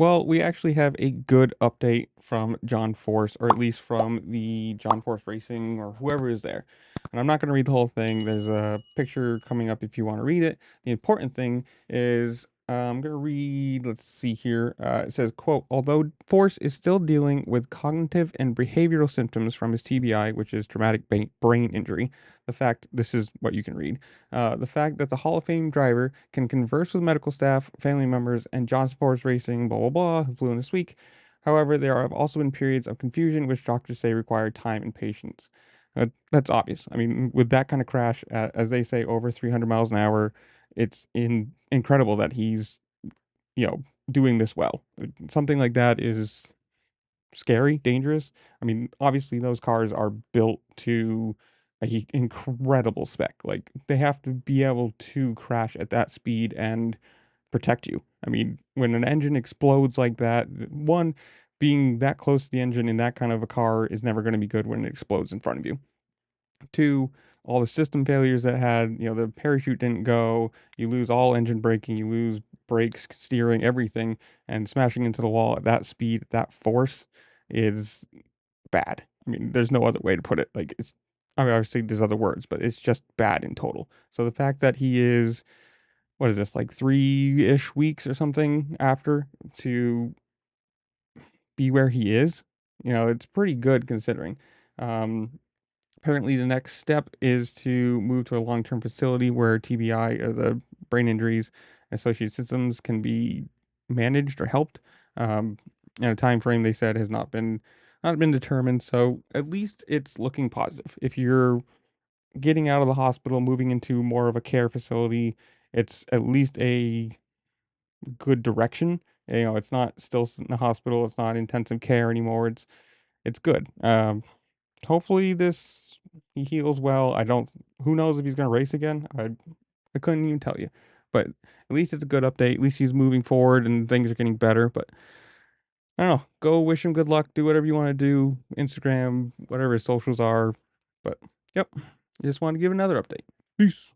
Well, we actually have a good update from John Force, or at least from the John Force Racing or whoever is there. And I'm not going to read the whole thing. There's a picture coming up if you want to read it. The important thing is I'm going to read, let's see here. It says, quote, although Force is still dealing with cognitive and behavioral symptoms from his TBI, which is traumatic brain injury, this is what you can read. The fact that the Hall of Fame driver can converse with medical staff, family members, and John Force Racing, blah, blah, blah, who flew in this week. However, there have also been periods of confusion, which doctors say require time and patience. That's obvious. I mean, with that kind of crash, as they say, over 300 miles an hour, it's incredible that he's, you know, doing this well. Something like that is scary, dangerous. I mean, obviously those cars are built to a incredible spec. Like they have to be able to crash at that speed and protect you. I mean, when an engine explodes like that, one, being that close to the engine in that kind of a car is never going to be good when it explodes in front of you. Two, all the system failures that had, the parachute didn't go, you lose all engine braking, you lose brakes, steering, everything, and smashing into the wall at that speed, at that force is bad. I mean, there's no other way to put it. Like I mean, obviously there's other words, but it's just bad in total. So the fact that he is, what is this, like 3-ish weeks or something after to be where he is, it's pretty good considering. Um, Apparently, the next step is to move to a long-term facility where TBI, or the brain injuries and associated systems, can be managed or helped. Um, and a time frame they said has not been determined. So at least it's looking positive. If you're getting out of the hospital, moving into more of a care facility, it's at least a good direction. It's not still in the hospital. It's not intensive care anymore. It's good. Hopefully this he heals well. I don't Who knows if he's gonna race again? I couldn't even tell you. But at least it's a good update. At least he's moving forward and things are getting better. But I don't know. Go wish him good luck. Do whatever you want to do. Instagram, whatever his socials are. But yep. Just want to give another update. Peace.